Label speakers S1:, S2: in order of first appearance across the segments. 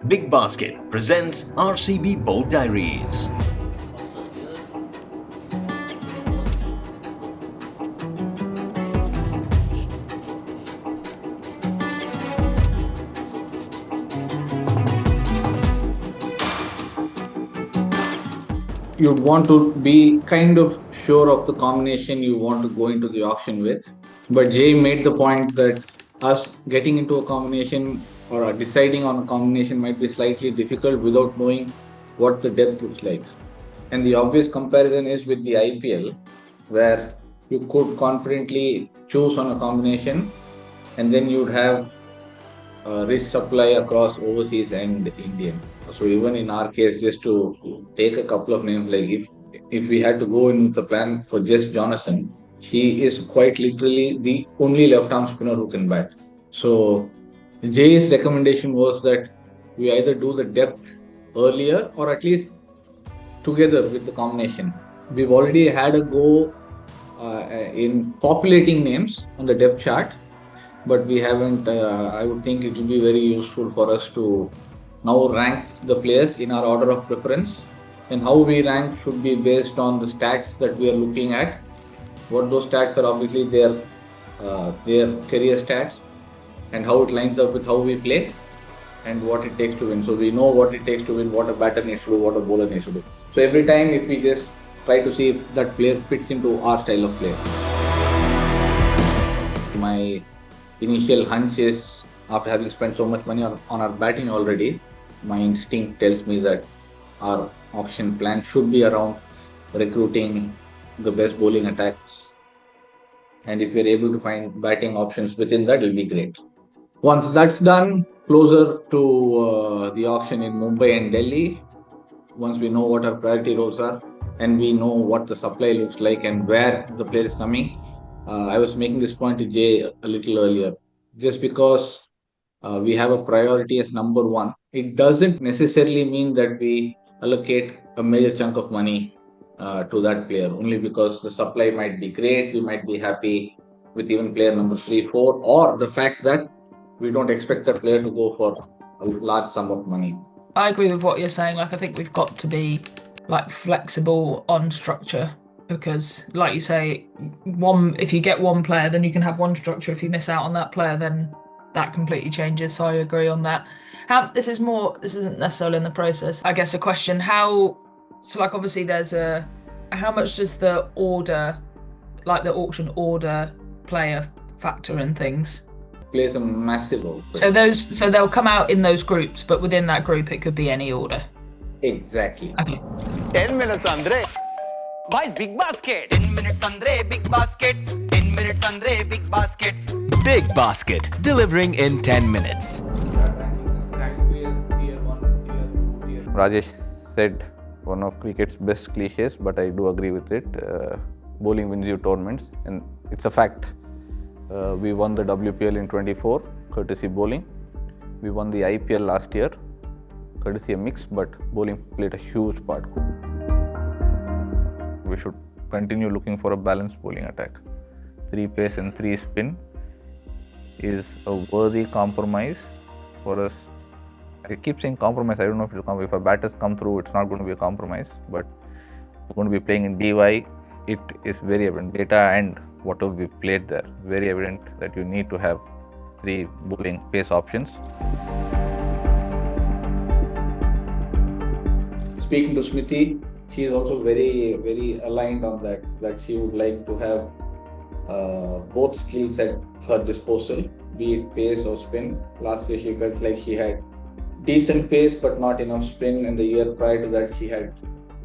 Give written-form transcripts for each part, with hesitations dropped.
S1: Big Basket presents RCB Bold Diaries.
S2: You'd want to be kind of sure of the combination you want to go into the auction with. But Jay made the point that us getting into a combination or deciding on a combination might be slightly difficult without knowing what the depth looks like. And the obvious comparison is with the IPL, where you could confidently choose on a combination and then you'd have a rich supply across overseas and Indian. So even in our case, just to take a couple of names, like if we had to go in with the plan for just Jonathan, he is quite literally the only left-arm spinner who can bat. So Jay's recommendation was that we either do the depth earlier or at least together with the combination. We've already had a go in populating names on the depth chart, but we haven't. I would think it will be very useful for us to now rank the players in our order of preference, and how we rank should be based on the stats that we are looking at. What those stats are, obviously their career stats, and how it lines up with how we play and what it takes to win. So we know what it takes to win, what a batter needs to do, what a bowler needs to do. So every time if we just try to see if that player fits into our style of play. My initial hunch is, after having spent so much money on our batting already, my instinct tells me that our auction plan should be around recruiting the best bowling attacks. And if we're able to find batting options within that, it'll be great. Once that's done, closer to the auction in Mumbai and Delhi, once we know what our priority roles are and we know what the supply looks like and where the player is coming, I was making this point to Jay a little earlier. Just because we have a priority as number one, it doesn't necessarily mean that we allocate a major chunk of money to that player, only because the supply might be great, we might be happy with even player number 3, 4, or the fact that we don't expect that player to go for a large sum of money.
S3: I agree with what you're saying. Like, I think we've got to be flexible on structure, because like you say, if you get one player, then you can have one structure. If you miss out on that player, then that completely changes. So I agree on that. This isn't necessarily in the process. I guess a question, obviously there's how much does the order, like the auction order, play a factor in things?
S2: Plays a massive role.
S3: So they'll come out in those groups, but within that group it could be any order.
S2: Exactly.
S3: Okay.
S4: 10 minutes andre. Boys, big basket. 10 minutes andre, big basket. 10 minutes andre, big basket.
S1: Big Basket, delivering in 10 minutes.
S5: Rajesh said one of cricket's best cliches, but I do agree with it. Bowling wins you tournaments, and it's a fact. We won the WPL in 24, courtesy bowling. We won the IPL last year, courtesy a mix, but bowling played a huge part. We should continue looking for a balanced bowling attack. 3 pace and 3 spin is a worthy compromise for us. I keep saying compromise, I don't know if it'll come. If our batters come through, it's not going to be a compromise, but we're going to be playing in DY. It is very evident, data and whatever we've played there, very evident that you need to have 3 bowling pace options.
S2: Speaking to Smithy, she is also very, very aligned on that she would like to have both skills at her disposal, be it pace or spin. Last year she felt like she had decent pace but not enough spin, and the year prior to that she had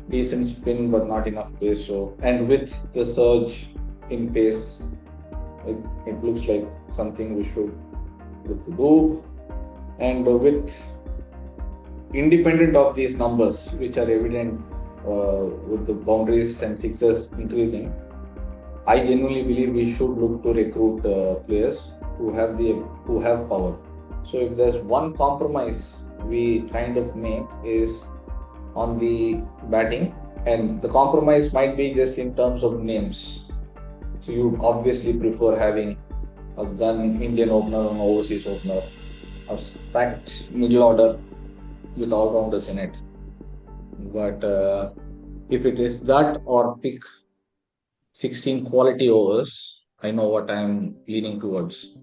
S2: decent spin but not enough pace. So, and with the surge in pace, it looks like something we should look to do. And with independent of these numbers, which are evident with the boundaries and sixes increasing, I genuinely believe we should look to recruit players who have power. So if there's one compromise we kind of make is on the batting, and the compromise might be just in terms of names. So you obviously prefer having than Indian opener and overseas opener, a stacked middle order with all-rounders in it. But if it is that or pick 16 quality overs, I know what I'm leaning towards.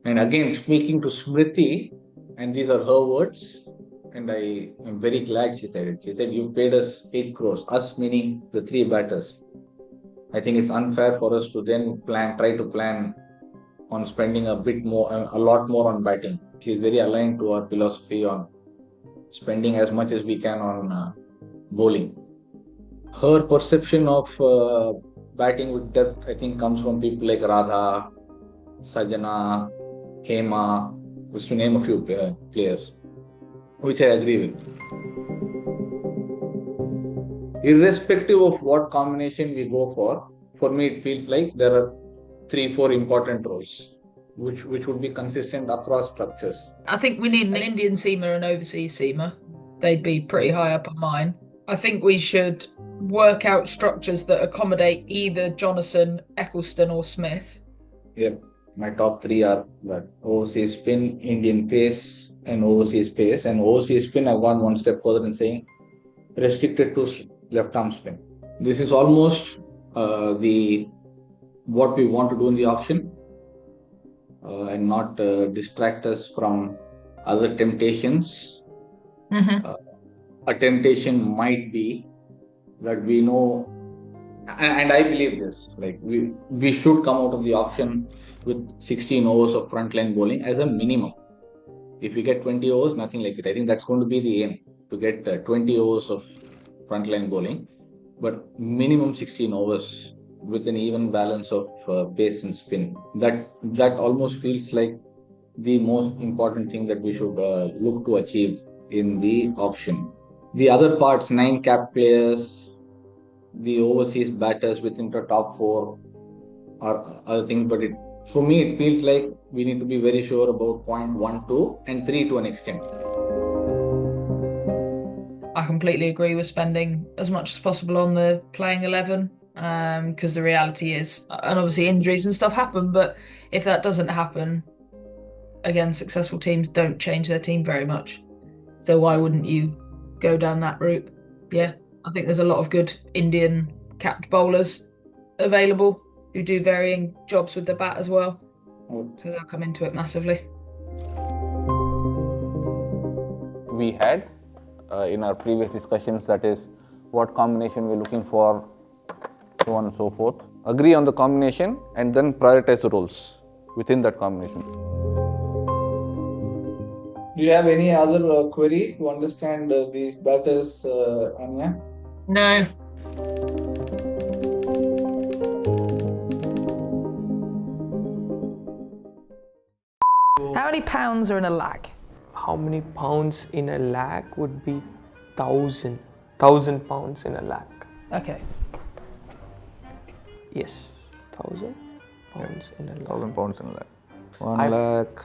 S2: And again, speaking to Smriti, and these are her words, and I am very glad she said it. She said, "You paid us 8 crores, us meaning the 3 batters. I think it's unfair for us to then try to plan on spending a lot more on batting." She's very aligned to our philosophy on spending as much as we can on bowling. Her perception of batting with depth, I think, comes from people like Radha, Sajana, Hema, just to name a few players, which I agree with. Irrespective of what combination we go for me it feels like there are 3-4 important roles which would be consistent across structures.
S3: I think we need an Indian seamer and overseas seamer. They'd be pretty high up on mine. I think we should work out structures that accommodate either Jonathan, Eccleston or Smith.
S2: Yep. My top 3 are that overseas spin, Indian pace and overseas pace. And overseas spin, I've gone one step further in saying restricted to left arm spin. This is almost what we want to do in the auction and not distract us from other temptations. A temptation might be that we know, and I believe this, like we should come out of the auction with 16 overs of frontline bowling as a minimum. If we get 20 overs, nothing like it. I think that's going to be the aim, to get 20 overs of frontline bowling, but minimum 16 overs with an even balance of pace and spin. That almost feels like the most important thing that we should look to achieve in the auction. The other parts, 9 cap players, the overseas batters within the top 4 are other things, but for me it feels like we need to be very sure about point 1, 2 and 3 to an extent.
S3: I completely agree with spending as much as possible on the playing 11, because the reality is, and obviously injuries and stuff happen, but if that doesn't happen, again, successful teams don't change their team very much. So why wouldn't you go down that route? Yeah, I think there's a lot of good Indian capped bowlers available who do varying jobs with the bat as well. So they'll come into it massively.
S5: We had in our previous discussions, that is what combination we're looking for, so on and so forth. Agree on the combination and then prioritize the roles within that combination.
S2: Do you have any other query to understand these batters, Anya?
S3: No.
S6: How many pounds are in a lakh?
S7: How many pounds in a lakh would be 1,000 pounds in a lakh?
S6: Okay.
S7: Yes, 1,000 pounds in a lakh.
S5: 1,000 pounds in a lakh. 1 lakh.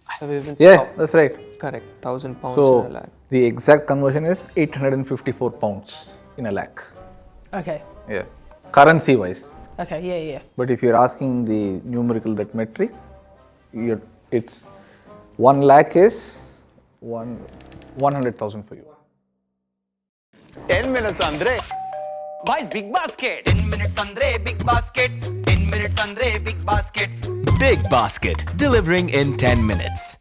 S7: Have you even
S5: Yeah,
S7: stopped?
S5: that's right.
S7: Correct, 1,000 pounds
S5: So
S7: in a lakh.
S5: the exact conversion is 854 pounds in a lakh.
S6: Okay.
S5: Yeah, currency wise.
S6: Okay, yeah.
S5: But if you're asking the numerical, that metric, it's 1 lakh is 100,000 for you.
S4: 10 minutes andre boys big basket 10 minutes andre big basket 10 minutes andre big basket
S1: Big Basket, delivering in 10 minutes.